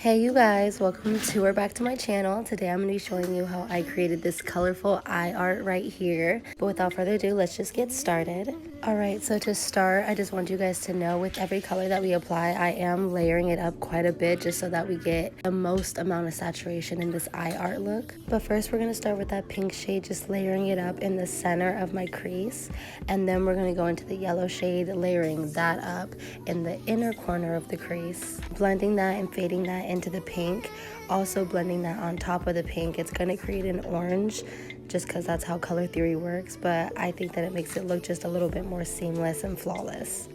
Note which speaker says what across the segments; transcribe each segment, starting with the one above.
Speaker 1: Hey you guys, welcome to or back to my channel. Today I'm going to be showing you how I created this colorful eye art right here. But without further ado, let's just get started. Alright, so to start, I just want you guys to know with every color that we apply, I am layering it up quite a bit just so that we get the most amount of saturation in this eye art look. But first we're going to start with that pink shade, just layering it up in the center of my crease. And then we're going to go into the yellow shade, layering that up in the inner corner of the crease. Blending that and fading that into the pink, also blending that on top of the pink. It's going to create an orange just because that's how color theory works, but I think that it makes it look just a little bit more seamless and flawless.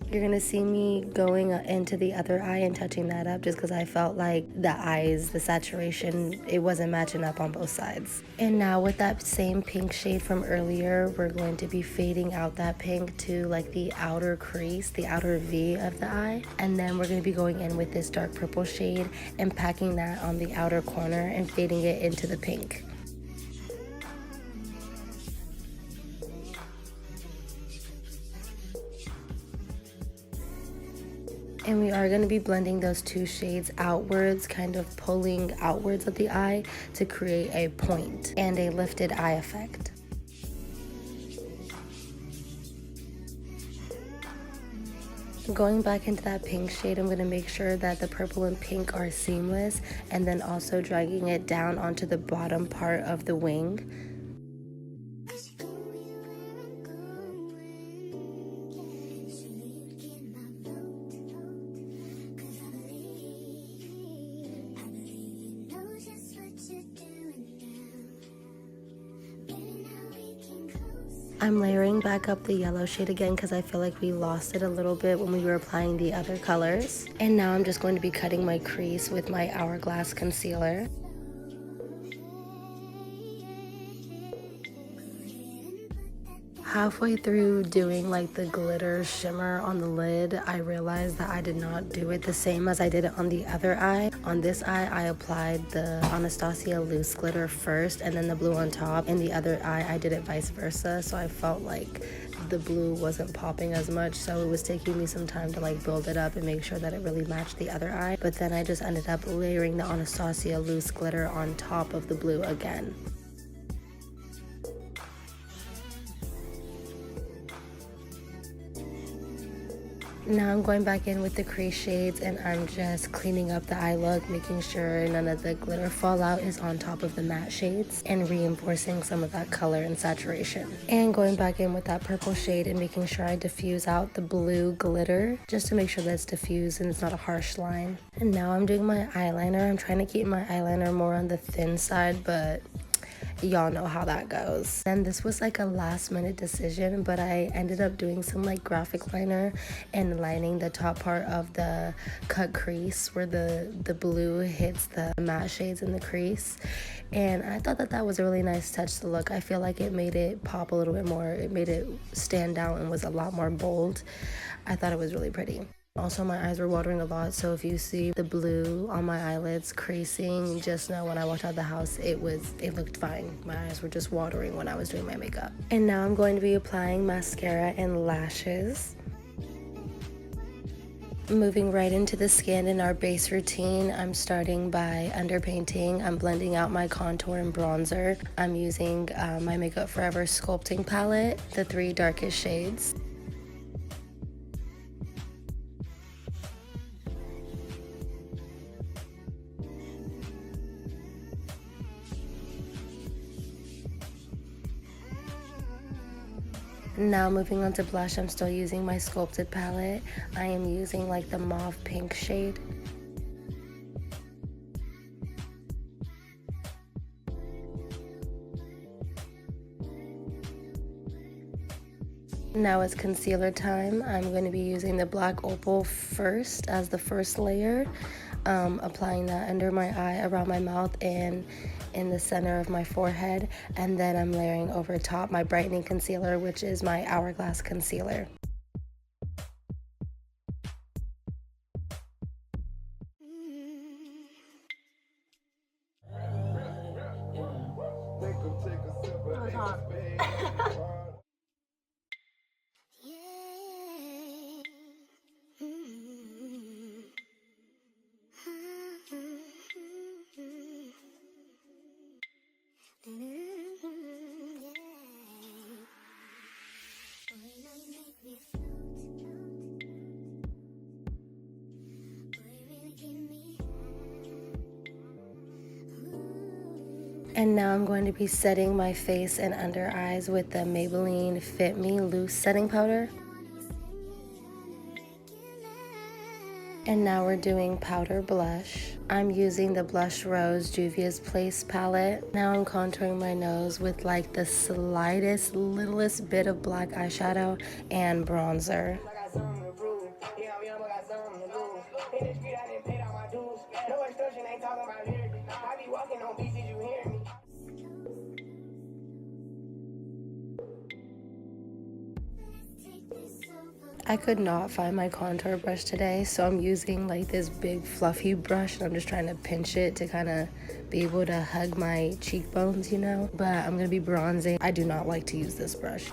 Speaker 1: You're going to see me going into the other eye and touching that up just because I felt like the eyes, the saturation, it wasn't matching up on both sides. And now with that same pink shade from earlier, we're going to be fading out that pink to like the outer crease, the outer V of the eye. And then we're going to be going in with this dark purple shade and packing that on the outer corner and fading it into the pink. And we are going to be blending those two shades outwards, kind of pulling outwards of the eye to create a point and a lifted eye effect. Going back into that pink shade, I'm going to make sure that the purple and pink are seamless, and then also dragging it down onto the bottom part of the wing. I'm layering back up the yellow shade again because I feel like we lost it a little bit when we were applying the other colors. And now I'm just going to be cutting my crease with my Hourglass concealer. Halfway through doing like the glitter shimmer on the lid, I realized that I did not do it the same as I did it on the other eye. On this eye, I applied the Anastasia loose glitter first and then the blue on top. In the other eye, I did it vice versa, so I felt like the blue wasn't popping as much, so it was taking me some time to like build it up and make sure that it really matched the other eye. But then I just ended up layering the Anastasia loose glitter on top of the blue again. Now I'm going back in with the crease shades and I'm just cleaning up the eye look, making sure none of the glitter fallout is on top of the matte shades and reinforcing some of that color and saturation. And going back in with that purple shade and making sure I diffuse out the blue glitter just to make sure that it's diffused and it's not a harsh line. And now I'm doing my eyeliner. I'm trying to keep my eyeliner more on the thin side, but y'all know how that goes. And this was like a last minute decision, but I ended up doing some like graphic liner and lining the top part of the cut crease where the blue hits the matte shades in the crease. And I thought that that was a really nice touch to the look. I feel like it made it pop a little bit more. It made it stand out and was a lot more bold. I thought it was really pretty. Also, my eyes were watering a lot, so if you see the blue on my eyelids creasing, just know when I walked out of the house, it looked fine. My eyes were just watering when I was doing my makeup. And now I'm going to be applying mascara and lashes. Moving right into the skin in our base routine, I'm starting by underpainting. I'm blending out my contour and bronzer. I'm using my Makeup Forever sculpting palette, the 3 darkest shades. Now moving on to blush, I'm still using my sculpted palette. I am using like the mauve pink shade. Now it's concealer time. I'm going to be using the black opal first as the first layer. Applying that under my eye, around my mouth, and in the center of my forehead. And then I'm layering over top my brightening concealer, which is my Hourglass concealer. And now I'm going to be setting my face and under eyes with the Maybelline Fit Me Loose Setting Powder. And now we're doing powder blush. I'm using the Blush Rose Juvia's Place palette. Now I'm contouring my nose with like the slightest, littlest bit of black eyeshadow and bronzer. I could not find my contour brush today, so I'm using like this big fluffy brush and I'm just trying to pinch it to kind of be able to hug my cheekbones, you know? But I'm gonna be bronzing. I do not like to use this brush.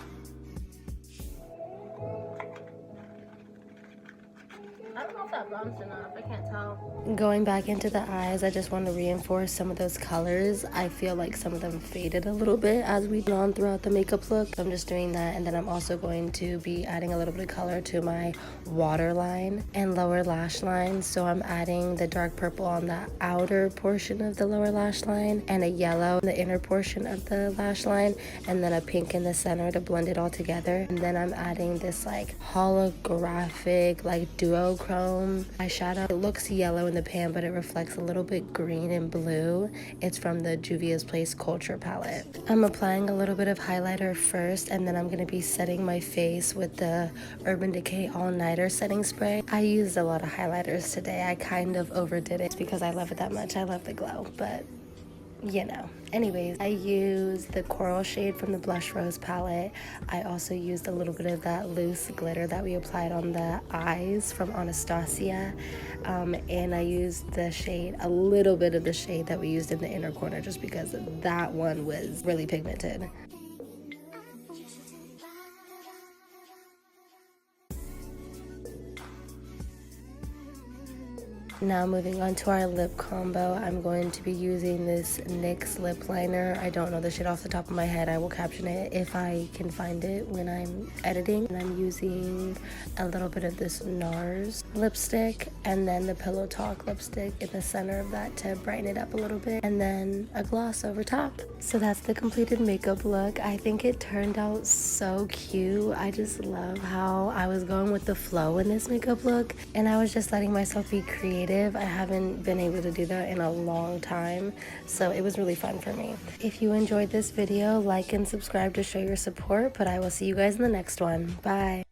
Speaker 1: I don't know if that bronzed enough, I can't tell. Going back into the eyes, I just want to reinforce some of those colors. I feel like some of them faded a little bit as we've gone throughout the makeup look. I'm just doing that, and then I'm also going to be adding a little bit of color to my waterline and lower lash line. So I'm adding the dark purple on the outer portion of the lower lash line and a yellow in the inner portion of the lash line, and then a pink in the center to blend it all together. And then I'm adding this like holographic like duochrome eyeshadow. It looks yellow in the pan, but it reflects a little bit green and blue. It's from the Juvia's Place Culture palette. I'm applying a little bit of highlighter first, and then I'm going to be setting my face with the Urban Decay All Nighter setting spray. I used a lot of highlighters today. I kind of overdid it because I love it that much. I love the glow, but you know. Anyways, I used the coral shade from the Blush Rose palette. I also used a little bit of that loose glitter that we applied on the eyes from Anastasia. And I used the shade, a little bit of the shade that we used in the inner corner, just because that one was really pigmented. Now moving on to our lip combo, I'm going to be using this NYX lip liner. I don't know the shade off the top of my head. I will caption it if I can find it when I'm editing. And I'm using a little bit of this NARS lipstick and then the Pillow Talk lipstick in the center of that to brighten it up a little bit, and then a gloss over top. So that's the completed makeup look. I think it turned out so cute. I just love how I was going with the flow in this makeup look, and I was just letting myself be creative. I haven't been able to do that in a long time, so it was really fun for me. If you enjoyed this video, like and subscribe to show your support, but I will see you guys in the next one. Bye.